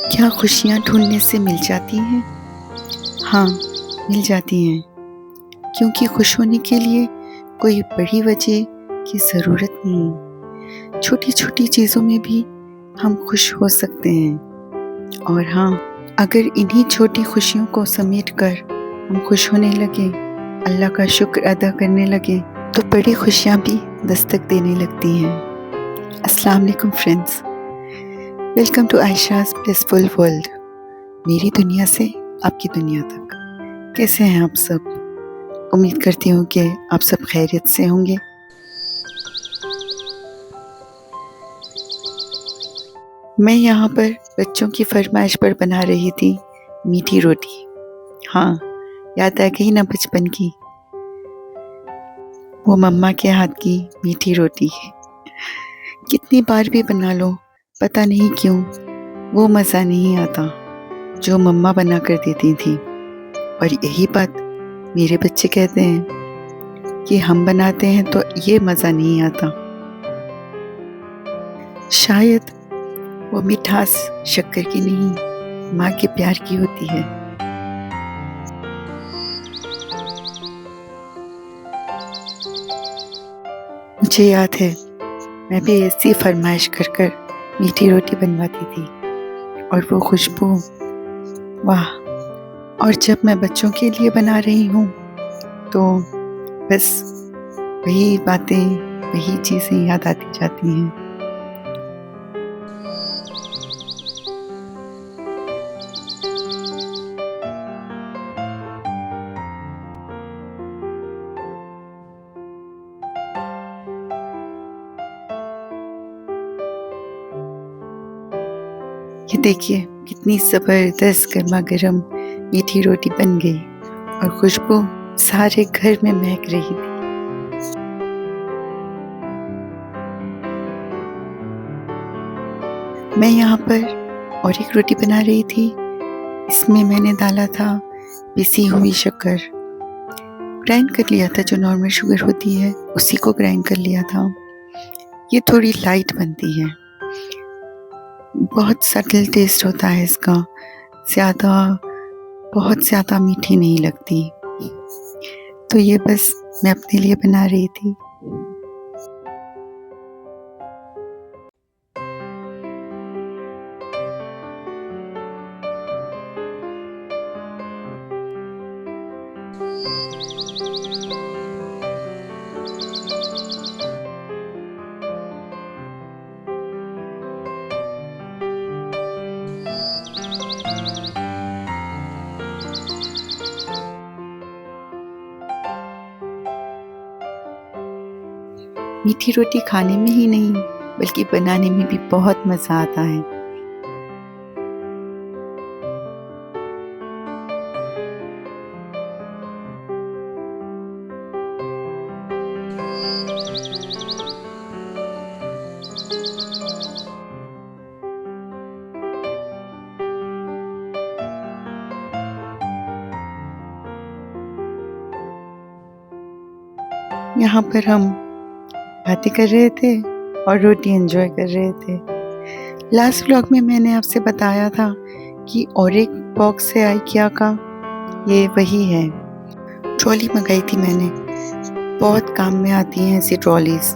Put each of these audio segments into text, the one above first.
क्या खुशियाँ ढूँढने से मिल जाती हैं? हाँ, मिल जाती हैं, क्योंकि खुश होने के लिए कोई बड़ी वजह की ज़रूरत नहीं। छोटी-छोटी चीज़ों में भी हम खुश हो सकते हैं। और हाँ, अगर इन्हीं छोटी खुशियों को समेट कर हम खुश होने लगे, अल्लाह का शुक्र अदा करने लगे, तो बड़ी खुशियाँ भी दस्तक देने लगती हैं। अस्सलाम वालेकुम friends, welcome to Ayesha's blissful world. मेरी दुनिया से आपकी दुनिया तक। कैसे हैं आप सब? उम्मीद करती हूँ कि आप सब खैरियत से होंगे। मैं यहाँ पर बच्चों की फरमाइश पर बना रही थी मीठी रोटी। हाँ, याद आ गई ना बचपन की, वो मम्मा के हाथ की मीठी रोटी। कितनी बार भी बना लो, पता नहीं क्यों वो मज़ा नहीं आता जो मम्मा बना कर देती थी। और यही बात मेरे बच्चे कहते हैं कि हम बनाते हैं तो ये मज़ा नहीं आता। शायद वो मिठास शक्कर की नहीं, माँ के प्यार की होती है। मुझे याद है, मैं भी ऐसी फरमाइश कर कर मीठी रोटी बनवाती थी और वो खुशबू, वाह! और जब मैं बच्चों के लिए बना रही हूँ तो बस वही बातें, वही चीज़ें याद आती जाती हैं। ये देखिए कितनी ज़बरदस्त गरमा-गरम मीठी रोटी बन गई और खुशबू सारे घर में महक रही थी। मैं यहाँ पर और एक रोटी बना रही थी। इसमें मैंने डाला था पिसी हुई शक्कर। ग्राइंड कर लिया था, जो नॉर्मल शुगर होती है उसी को ग्राइंड कर लिया था। ये थोड़ी लाइट बनती है, बहुत सटल टेस्ट होता है इसका, बहुत ज़्यादा मीठी नहीं लगती। तो ये बस मैं अपने लिए बना रही थी। मीठी रोटी खाने में ही नहीं बल्कि बनाने में भी बहुत मज़ा आता है। यहाँ पर हम बातें कर रहे थे और रोटी एंजॉय कर रहे थे। लास्ट व्लॉग में मैंने आपसे बताया था कि और एक बॉक्स है IKEA का, ये वही है। ट्रॉली मंगाई थी मैंने, बहुत काम में आती हैं ऐसी ट्रॉलीज़।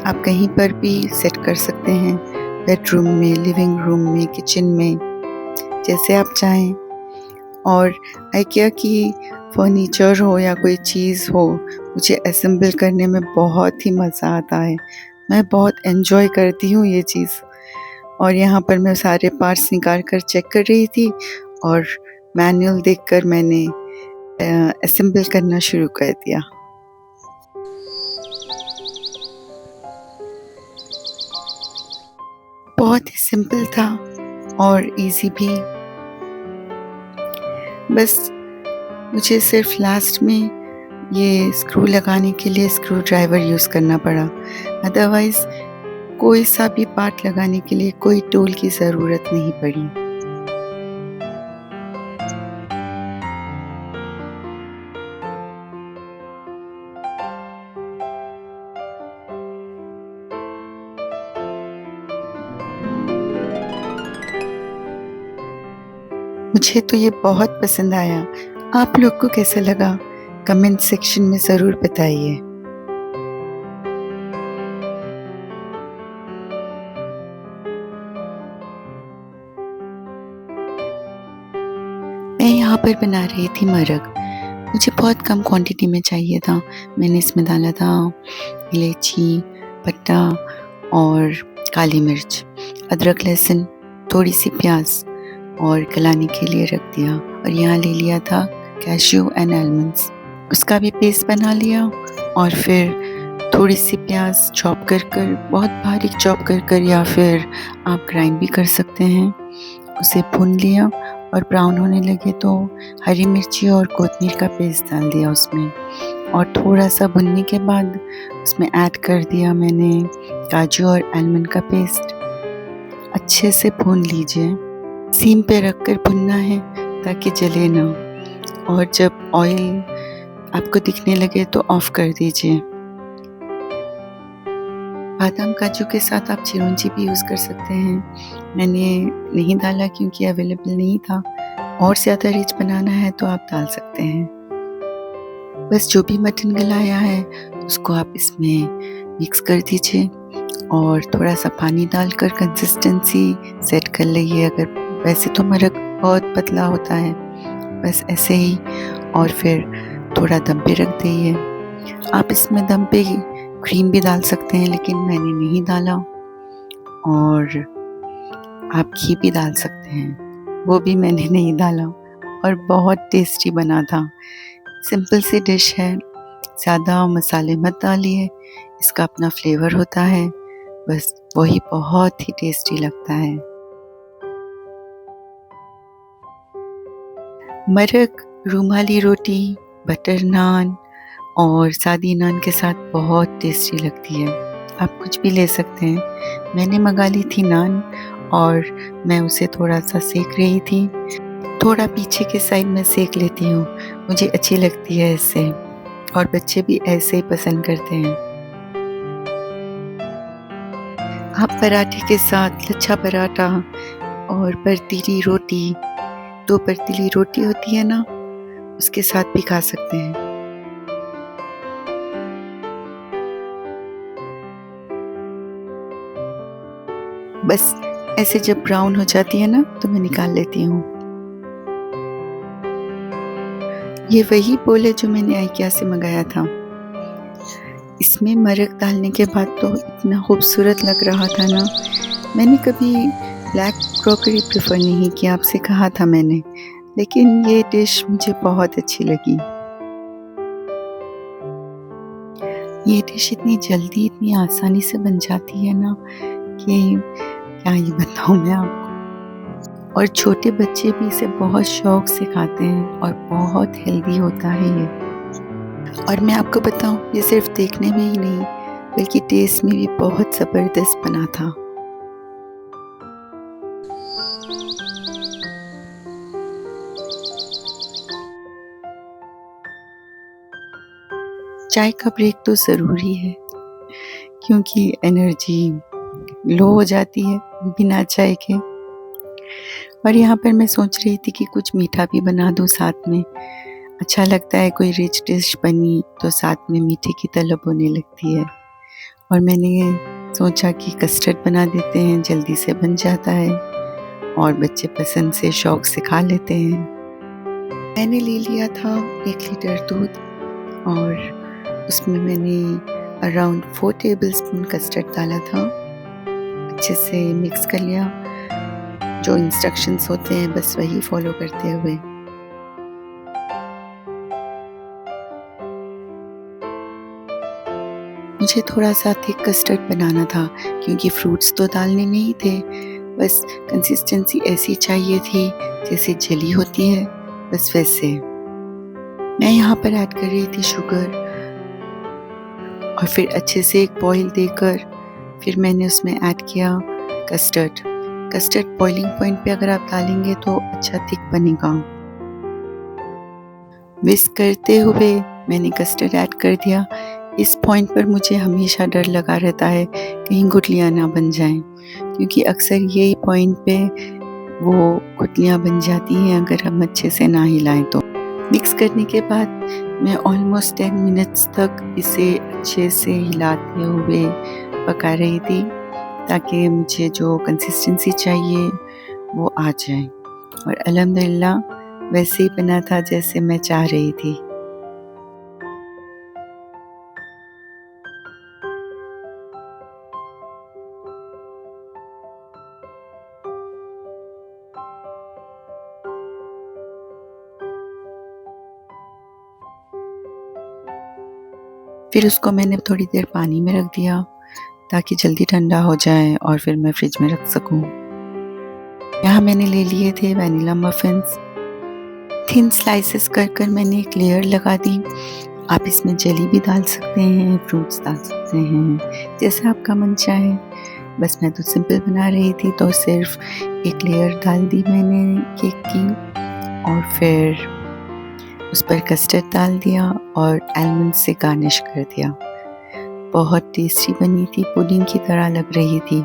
आप कहीं पर भी सेट कर सकते हैं, बेडरूम में, लिविंग रूम में, किचन में, जैसे आप चाहें। और IKEA की फर्नीचर हो या कोई चीज़ हो, मुझे असेंबल करने में बहुत ही मज़ा आता है। मैं बहुत एन्जॉय करती हूँ ये चीज़। और यहाँ पर मैं सारे पार्ट्स निकाल कर चेक कर रही थी और मैनुअल देखकर मैंने असेंबल करना शुरू कर दिया। बहुत ही सिंपल था और इजी भी। बस मुझे सिर्फ लास्ट में ये स्क्रू लगाने के लिए स्क्रू ड्राइवर यूज़ करना पड़ा, अदरवाइज़ कोई सा भी पार्ट लगाने के लिए कोई टूल की ज़रूरत नहीं पड़ी। मुझे तो ये बहुत पसंद आया। आप लोग को कैसा लगा? कमेंट सेक्शन में ज़रूर बताइए। मैं यहाँ पर बना रही थी मरक। मुझे बहुत कम क्वांटिटी में चाहिए था। मैंने इसमें डाला था इलायची, पत्ता और काली मिर्च, अदरक, लहसुन, थोड़ी सी प्याज और गलाने के लिए रख दिया। और यहाँ ले लिया था कैश्यू एंड आलमंड्स, उसका भी पेस्ट बना लिया। और फिर थोड़ी सी प्याज चॉप कर बहुत बारीक चॉप कर या फिर आप ग्राइंड भी कर सकते हैं, उसे भून लिया। और ब्राउन होने लगे तो हरी मिर्ची और कोतमीर का पेस्ट डाल दिया उसमें। और थोड़ा सा भुनने के बाद उसमें ऐड कर दिया मैंने काजू और आलमंड का पेस्ट। अच्छे से भून लीजिए, सीम पे रखकर भुनना है ताकि जले ना। और जब ऑयल आपको दिखने लगे तो ऑफ कर दीजिए। बादाम काजू के साथ आप चिरौंजी भी यूज़ कर सकते हैं। मैंने नहीं डाला क्योंकि अवेलेबल नहीं था। और ज़्यादा रिच बनाना है तो आप डाल सकते हैं। बस जो भी मटन गलाया है उसको आप इसमें मिक्स कर दीजिए और थोड़ा सा पानी डालकर कंसिस्टेंसी सेट कर लीजिए। अगर वैसे तो मरक बहुत पतला होता है, बस ऐसे ही। और फिर थोड़ा दम पे रख दीजिए। आप इसमें दम पे क्रीम भी डाल सकते हैं, लेकिन मैंने नहीं डाला। और आप घी भी डाल सकते हैं, वो भी मैंने नहीं डाला। और बहुत टेस्टी बना था। सिंपल सी डिश है, ज़्यादा मसाले मत डालिए, इसका अपना फ्लेवर होता है, बस वही बहुत ही टेस्टी लगता है। मरक रुमाली रोटी, बटर नान और सादी नान के साथ बहुत टेस्टी लगती है। आप कुछ भी ले सकते हैं। मैंने मंगा ली थी नान और मैं उसे थोड़ा सा सेक रही थी। थोड़ा पीछे के साइड में सेक लेती हूँ, मुझे अच्छी लगती है इससे। और बच्चे भी ऐसे ही पसंद करते हैं। आप पराठे के साथ लच्छा पराठा और बर्तीली रोटी, 2 बर्तीली रोटी होती है ना, उसके साथ भी खा सकते हैं। बस ऐसे जब ब्राउन हो जाती है ना तो मैं निकाल लेती हूँ। ये वही बोल है जो मैंने IKEA से मंगाया था। इसमें मरक डालने के बाद तो इतना खूबसूरत लग रहा था ना। मैंने कभी ब्लैक क्रॉकरी प्रेफर नहीं किया, आपसे कहा था मैंने, लेकिन ये डिश मुझे बहुत अच्छी लगी। ये डिश इतनी जल्दी इतनी आसानी से बन जाती है ना कि क्या ही बताऊँ मैं आपको। और छोटे बच्चे भी इसे बहुत शौक से खाते हैं और बहुत हेल्दी होता है ये। और मैं आपको बताऊँ, ये सिर्फ देखने में ही नहीं बल्कि टेस्ट में भी बहुत ज़बरदस्त बना था। चाय का ब्रेक तो ज़रूरी है क्योंकि एनर्जी लो हो जाती है बिना चाय के। और यहाँ पर मैं सोच रही थी कि कुछ मीठा भी बना दूँ साथ में। अच्छा लगता है, कोई रिच डिश बनी तो साथ में मीठे की तलब होने लगती है। और मैंने ये सोचा कि कस्टर्ड बना देते हैं, जल्दी से बन जाता है और बच्चे पसंद से शौक से खा लेते हैं। मैंने ले लिया था 1 लीटर दूध और उसमें मैंने अराउंड 4 टेबलस्पून कस्टर्ड डाला था। अच्छे से मिक्स कर लिया। जो इंस्ट्रक्शंस होते हैं बस वही फॉलो करते हुए। मुझे थोड़ा सा थिक कस्टर्ड बनाना था क्योंकि फ्रूट्स तो डालने नहीं थे, बस कंसिस्टेंसी ऐसी चाहिए थी जैसे जेली होती है, बस वैसे। मैं यहाँ पर ऐड कर रही थी शुगर और फिर अच्छे से एक बॉईल देकर फिर मैंने उसमें ऐड किया कस्टर्ड। कस्टर्ड बॉइलिंग पॉइंट पे अगर आप डालेंगे तो अच्छा थिक बनेगा। विस्क करते हुए मैंने कस्टर्ड ऐड कर दिया। इस पॉइंट पर मुझे हमेशा डर लगा रहता है कहीं गुठलियाँ ना बन जाएं, क्योंकि अक्सर यही पॉइंट पे वो गुठलियाँ बन जाती हैं अगर हम अच्छे से ना हिलाएं तो। मिक्स करने के बाद मैं ऑलमोस्ट 10 मिनट्स तक इसे अच्छे से हिलाते हुए पका रही थी ताकि मुझे जो कंसिस्टेंसी चाहिए वो आ जाए, और अल्हम्दुलिल्लाह वैसे ही बना था जैसे मैं चाह रही थी। फिर उसको मैंने थोड़ी देर पानी में रख दिया ताकि जल्दी ठंडा हो जाए और फिर मैं फ्रिज में रख सकूं। यहाँ मैंने ले लिए थे वनीला मफ़िन्स। थिन स्लाइसेस कर कर मैंने एक लेयर लगा दी। आप इसमें जेली भी डाल सकते हैं, फ्रूट्स डाल सकते हैं, जैसा आपका मन चाहे। बस मैं तो सिंपल बना रही थी तो सिर्फ एक लेयर डाल दी मैंने केक की, और फिर उस पर कस्टर्ड डाल दिया और आलमंड से गार्निश कर दिया। बहुत टेस्टी बनी थी, पुडिंग की तरह लग रही थी।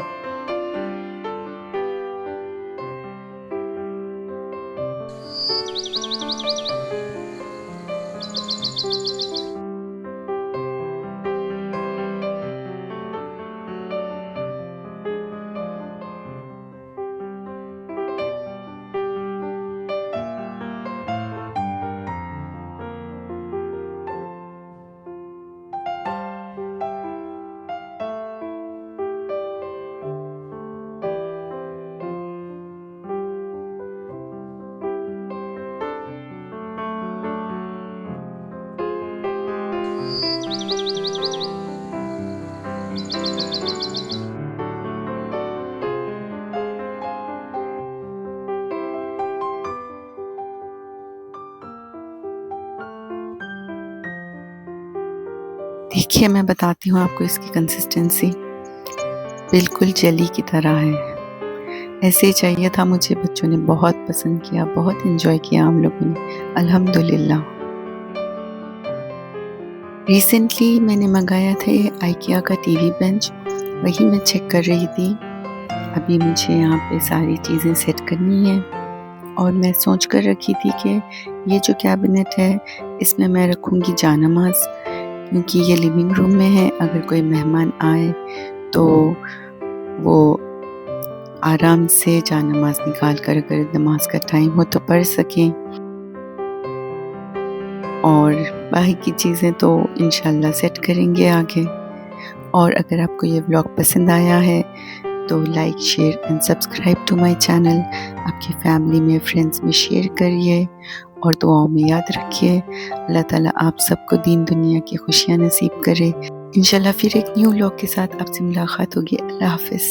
देखिए मैं बताती हूँ आपको इसकी कंसिस्टेंसी, बिल्कुल जेली की तरह है। ऐसे ही चाहिए था मुझे। बच्चों ने बहुत पसंद किया, बहुत एंजॉय किया हम लोगों ने, अल्हम्दुलिल्लाह। रिसेंटली मैंने मंगाया था आइकिया का टीवी बेंच, वही मैं चेक कर रही थी। अभी मुझे यहाँ पे सारी चीज़ें सेट करनी है और मैं सोच कर रखी थी कि ये जो कैबिनेट है इसमें मैं रखूँगी जानमाज़, क्योंकि ये लिविंग रूम में है। अगर कोई मेहमान आए तो वो आराम से जानमाज़ निकाल कर अगर नमाज का टाइम हो तो पढ़ सकें, और बाकी की चीज़ें तो इंशाल्लाह सेट करेंगे आगे। और अगर आपको ये व्लॉग पसंद आया है तो like, share and subscribe to my channel. आपकी फैमिली में, फ्रेंड्स में शेयर करिए और दुआओं में याद रखिए। अल्लाह ताला आप सबको दीन दुनिया की खुशियाँ नसीब करे। इंशाल्लाह फिर एक न्यू व्लॉग के साथ आपसे मुलाकात होगी। अल्लाह हाफ़िज़।